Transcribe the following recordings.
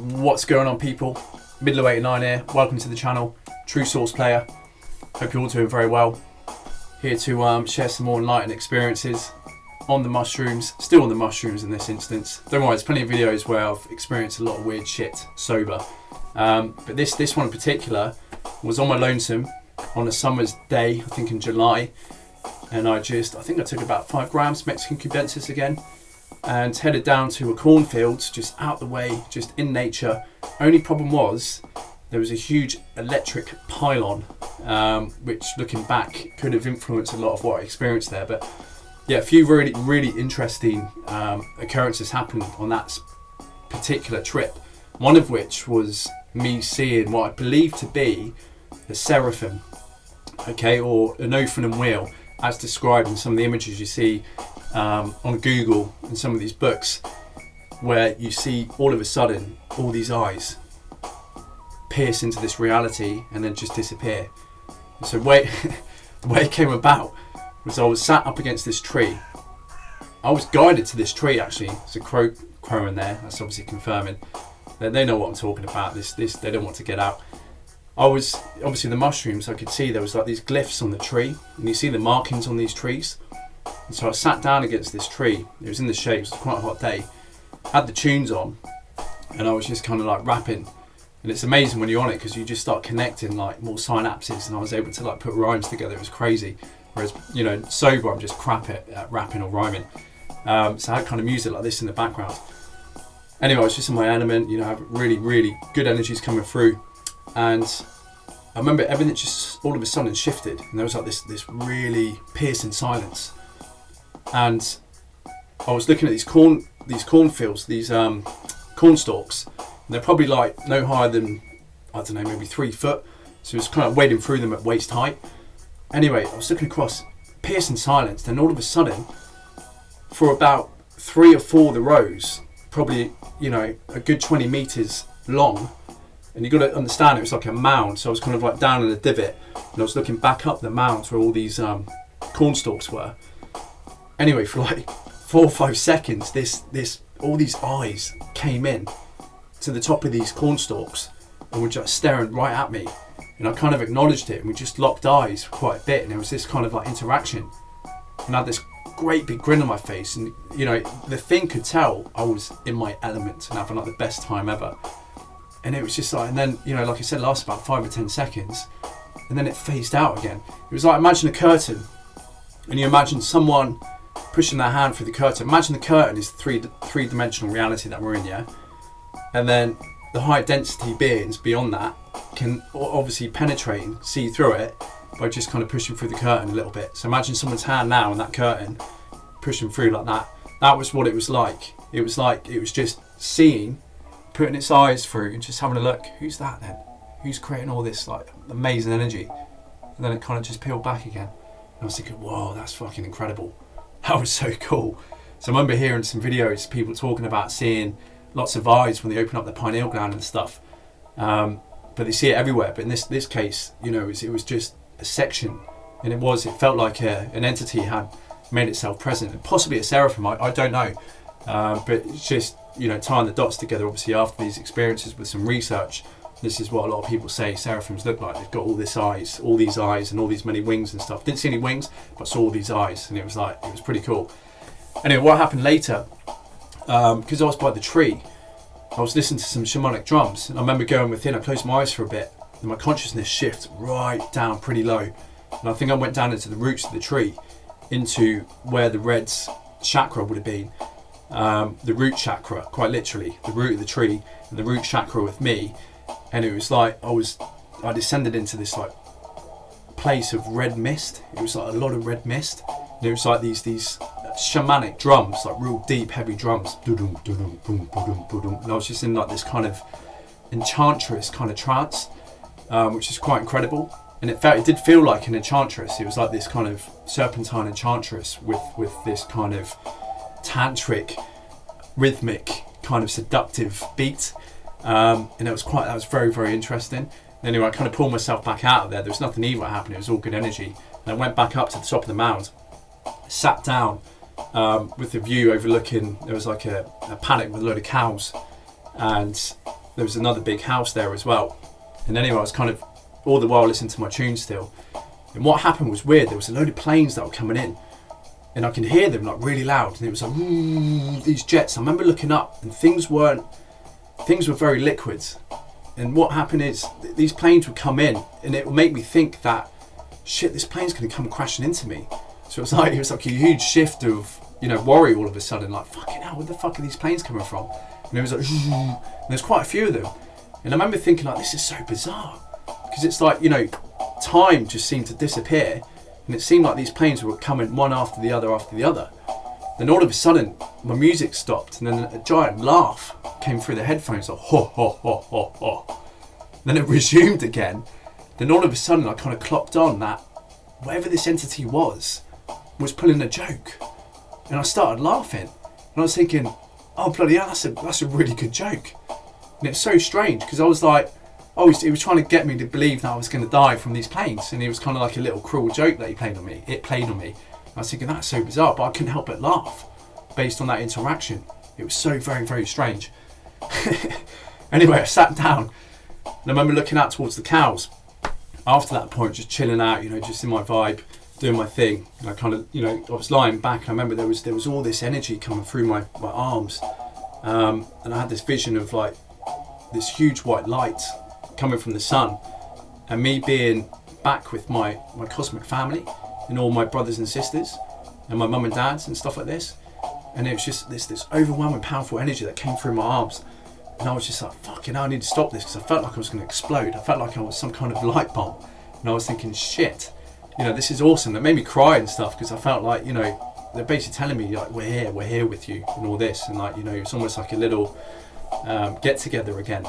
What's going on, people? Middle89 here. Welcome to the channel. True Source Player. Hope you're all doing very well. Here to share some more enlightened experiences on the mushrooms. Still on the mushrooms in this instance. Don't worry, there's plenty of videos where I've experienced a lot of weird shit sober. But this one in particular was on my lonesome on a summer's day, I think in July. And I think I took about 5 grams Mexican cubensis again. And headed down to a cornfield, just out the way, just in nature. Only problem was, there was a huge electric pylon, which looking back could have influenced a lot of what I experienced there. But yeah, a few really interesting occurrences happened on that particular trip. One of which was me seeing what I believe to be a Seraphim, okay, or an Ophanim wheel, as described in some of the images you see on Google in some of these books, where you see all of a sudden all these eyes pierce into this reality and then just disappear. And so the way it came about was I was sat up against this tree. I was guided to this tree actually. There's a crow crowing there. That's obviously confirming. They know what I'm talking about. This they don't want to get out. I was obviously the mushrooms. I could see there was like these glyphs on the tree, and you see the markings on these trees. And so I sat down against this tree. It was in the shade. It was quite a hot day. Had the tunes on, and I was just kind of like rapping. And it's amazing when you're on it because you just start connecting like more synapses, and I was able to like put rhymes together. It was crazy. Whereas, you know, sober, I'm just crap at rapping or rhyming. So I had kind of music like this in the background. Anyway, I was just in my element. You know, I have really good energies coming through. And I remember everything just all of a sudden shifted, and there was like this really piercing silence. And I was looking at these cornfields, these corn stalks, and they're probably like no higher than, I don't know, maybe 3 foot. So it was kind of wading through them at waist height. Anyway, I was looking across, piercing silence. Then all of a sudden, for about 3 or 4 of the rows, probably, you know, a good 20 meters long. And you got to understand, it was like a mound. So I was kind of like down in a divot, and I was looking back up the mounds where all these corn stalks were. Anyway, for like 4 or 5 seconds, all these eyes came in to the top of these corn stalks and were just staring right at me. And I kind of acknowledged it, and we just locked eyes for quite a bit. And there was this kind of like interaction. And I had this great big grin on my face. And, you know, the thing could tell I was in my element and having like the best time ever. And it was just like, and then, you know, like I said, it lasted about 5 or 10 seconds. And then it phased out again. It was like, imagine a curtain. And you imagine someone pushing their hand through the curtain. Imagine the curtain is the three-dimensional reality that we're in, yeah? And then the high density beings beyond that can obviously penetrate and see through it by just kind of pushing through the curtain a little bit. So imagine someone's hand now in that curtain pushing through like that. That was what it was like. It was like, it was just seeing, putting its eyes through and just having a look. Who's that then? Who's creating all this like amazing energy? And then it kind of just peeled back again. And I was thinking, whoa, that's fucking incredible. That was so cool. So I remember hearing some videos, people talking about seeing lots of eyes when they open up the pineal gland and stuff. But they see it everywhere. But in this case, you know, it was just a section. And it felt like an entity had made itself present. And possibly a Seraphim, I don't know. But it's just, you know, tying the dots together, obviously, after these experiences with some research. This is what a lot of people say Seraphims look like. They've got all these eyes and all these many wings and stuff. Didn't see any wings, but saw all these eyes, and it was pretty cool. Anyway, what happened later, because I was by the tree, I was listening to some shamanic drums, and I remember going within, I closed my eyes for a bit, and my consciousness shifted right down pretty low. And I think I went down into the roots of the tree, into where the red's chakra would have been. The root chakra, quite literally, the root of the tree, and the root chakra with me. And it was like I descended into this like place of red mist. It was like a lot of red mist. And it was like these shamanic drums, like real deep, heavy drums. And I was just in like this kind of enchantress kind of trance, which is quite incredible. And it did feel like an enchantress. It was like this kind of serpentine enchantress with this kind of tantric, rhythmic, kind of seductive beat. And that was very interesting. Anyway, I kind of pulled myself back out of there. There was nothing evil happening. It was all good energy. And I went back up to the top of the mound, sat down with the view overlooking. There was like a paddock with a load of cows, and there was another big house there as well. And anyway, I was kind of all the while listening to my tune still. And what happened was weird. There was a load of planes that were coming in, and I could hear them like really loud. And it was like, ooh, these jets. I remember looking up, and things were very liquid. And what happened is these planes would come in, and it would make me think that, shit, this plane's going to come crashing into me. So it was like a huge shift of, you know, worry all of a sudden. Like, fucking hell, where the fuck are these planes coming from? And it was like, and there's quite a few of them. And I remember thinking, like, this is so bizarre. Because it's like, you know, time just seemed to disappear. And it seemed like these planes were coming one after the other after the other. Then all of a sudden, my music stopped. And then a giant laugh came through the headphones, like, ho, ho, ho, ho, ho. Then it resumed again. Then all of a sudden, I kind of clocked on that whatever this entity was pulling a joke. And I started laughing. And I was thinking, oh, bloody hell, that's a really good joke. And it's so strange, because I was like, he was trying to get me to believe that I was going to die from these planes. And it was kind of like a little cruel joke that he played on me. It played on me. I was thinking, that's so bizarre, but I couldn't help but laugh based on that interaction. It was so very, very strange. Anyway, I sat down, and I remember looking out towards the cows. After that point, just chilling out, you know, just in my vibe, doing my thing. And I kind of, you know, I was lying back. I remember there was all this energy coming through my arms. And I had this vision of like this huge white light coming from the sun, and me being back with my cosmic family and all my brothers and sisters and my mum and dads and stuff like this. And it was just this overwhelming, powerful energy that came through my arms. And I was just like, fucking hell, I need to stop this, because I felt like I was going to explode. I felt like I was some kind of light bomb. And I was thinking, shit, you know, this is awesome. That made me cry and stuff, because I felt like, you know, they're basically telling me, like, we're here with you and all this. And like, you know, it's almost like a little get together again.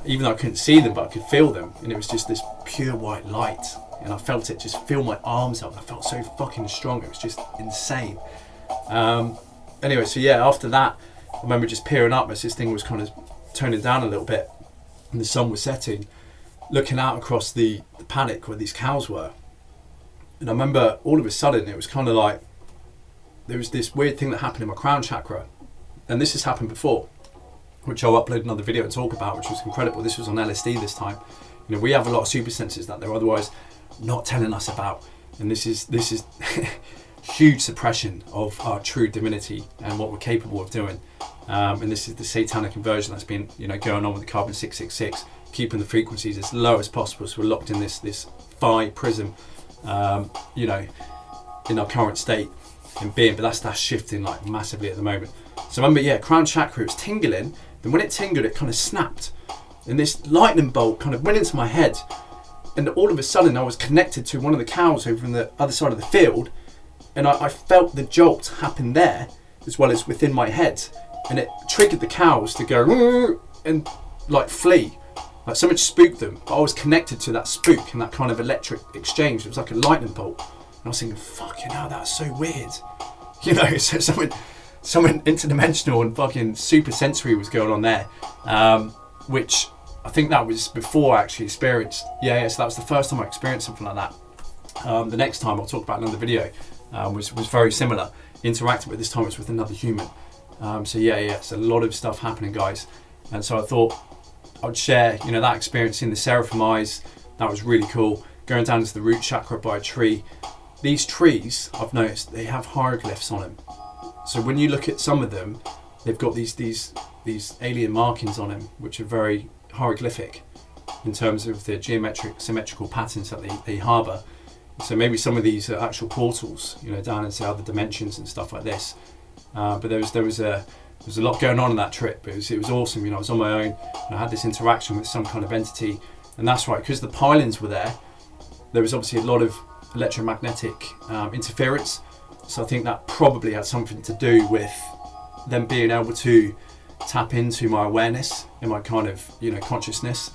Even though I couldn't see them, but I could feel them. And it was just this pure white light. And I felt it just fill my arms up. I felt so fucking strong. It was just insane. Anyway, so yeah, after that, I remember just peering up as this thing was kind of toning down a little bit, and the sun was setting, looking out across the paddock where these cows were. And I remember all of a sudden, it was kind of like, there was this weird thing that happened in my crown chakra. And this has happened before, which I'll upload another video and talk about, which was incredible. This was on LSD this time. You know, we have a lot of super senses that they're otherwise not telling us about. And this is huge suppression of our true divinity and what we're capable of doing. And this is the satanic inversion that's been, you know, going on with the carbon 666, keeping the frequencies as low as possible, so we're locked in this phi prism, you know, in our current state in being. But that's shifting like massively at the moment. So remember, yeah, crown chakra, it was tingling. Then when it tingled, it kind of snapped, and this lightning bolt kind of went into my head. And all of a sudden, I was connected to one of the cows over on the other side of the field, and I felt the jolt happen there as well as within my head. And it triggered the cows to go and like flee. Like something spooked them, but I was connected to that spook and that kind of electric exchange. It was like a lightning bolt. And I was thinking, fucking hell, that's so weird. You know, so something interdimensional and fucking super sensory was going on there. Which I think that was before I actually experienced. Yeah, so that was the first time I experienced something like that. The next time I'll talk about another video was very similar. Interacting with, this time it was with another human. So yeah, so a lot of stuff happening, guys. And so I thought I'd share, you know, that experience in the Seraphim eyes. That was really cool. Going down into the root chakra by a tree. These trees, I've noticed, they have hieroglyphs on them. So when you look at some of them, they've got these alien markings on them, which are very hieroglyphic in terms of the symmetrical patterns that they harbour. So maybe some of these are actual portals, you know, down into other dimensions and stuff like this. But there was a lot going on that trip. It was awesome. You know, I was on my own, and I had this interaction with some kind of entity. And that's right, because the pilings were there. There was obviously a lot of electromagnetic interference. So I think that probably had something to do with them being able to tap into my awareness and my kind of, you know, consciousness.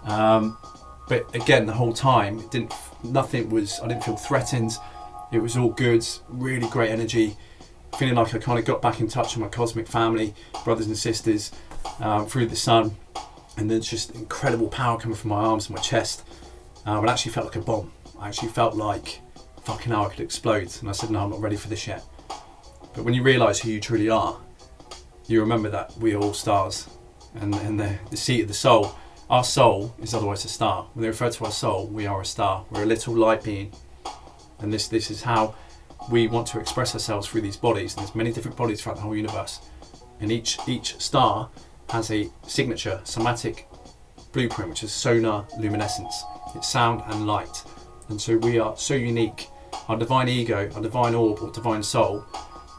But again, the whole time, I didn't feel threatened. It was all good, really great energy. Feeling like I kind of got back in touch with my cosmic family, brothers and sisters, through the sun. And then just incredible power coming from my arms and my chest. It actually felt like a bomb. I actually felt like, fucking hell, I could explode. And I said, no, I'm not ready for this yet. But when you realise who you truly are, you remember that we are all stars. and the seat of the soul. Our soul is otherwise a star. When they refer to our soul, we are a star. We're a little light being, and this is how we want to express ourselves through these bodies. And there's many different bodies throughout the whole universe, and each star has a signature somatic blueprint, which is sonar luminescence. It's sound and light, and so we are so unique. Our divine ego, our divine orb, or divine soul,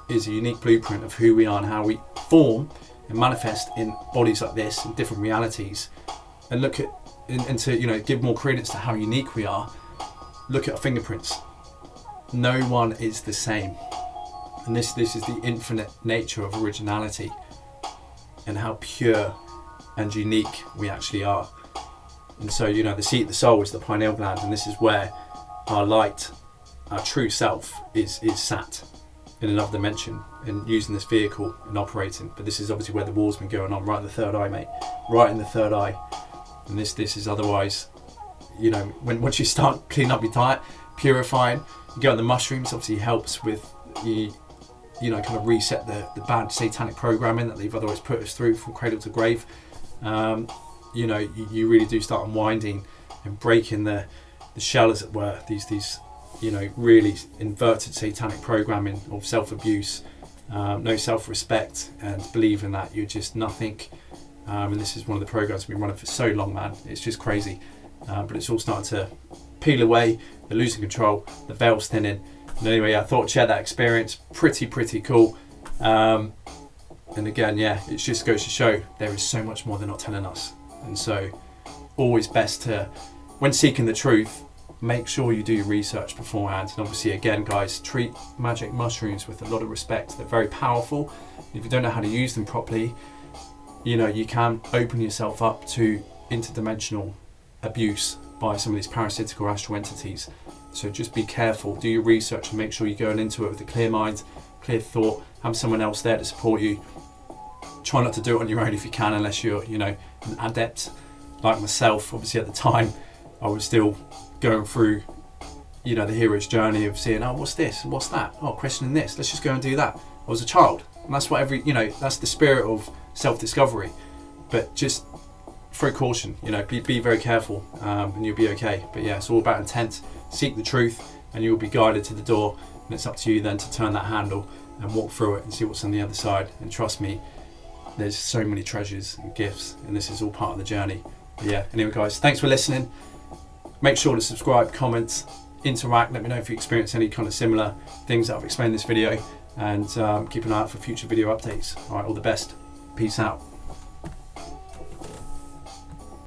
is a unique blueprint of who we are and how we form and manifest in bodies like this, in different realities. And look at, and to give more credence to how unique we are, look at our fingerprints. No one is the same, and this is the infinite nature of originality, and how pure and unique we actually are. And so the seat of the soul is the pineal gland, and this is where our light, our true self, is sat in another dimension and using this vehicle and operating. But this is obviously where the war's been going on, right in the third eye, mate, right in the third eye. And this is otherwise, once you start cleaning up your diet, purifying, you go on the mushrooms, obviously helps with you kind of reset the bad satanic programming that they've otherwise put us through from cradle to grave. You really do start unwinding and breaking the shell, as it were, these really inverted satanic programming of self-abuse, no self-respect, and believing that you're just nothing. And this is one of the programs we've been running for so long, man. It's just crazy. But it's all starting to peel away. They're losing control. The veil's thinning. And anyway, I thought I'd share that experience. Pretty cool. And again, it just goes to show there is so much more they're not telling us. And so always best to, when seeking the truth, make sure you do your research beforehand. And obviously, again, guys, treat magic mushrooms with a lot of respect. They're very powerful. If you don't know how to use them properly, you can open yourself up to interdimensional abuse by some of these parasitical astral entities. So just be careful, do your research, and make sure you're going into it with a clear mind, clear thought, have someone else there to support you. Try not to do it on your own if you can, unless you're an adept like myself. Obviously at the time I was still going through the hero's journey of seeing, oh, what's this, what's that, oh, questioning this, let's just go and do that. I was a child, and that's what that's the spirit of self-discovery. But just throw caution, be very careful, and you'll be okay. But it's all about intent. Seek the truth and you'll be guided to the door, and it's up to you then to turn that handle and walk through it and see what's on the other side. And trust me, there's so many treasures and gifts, and this is all part of the journey. But anyway guys, thanks for listening. Make sure to subscribe, comment, interact, let me know if you experience any kind of similar things that I've explained in this video, and keep an eye out for future video updates. All right, all the best. Peace out.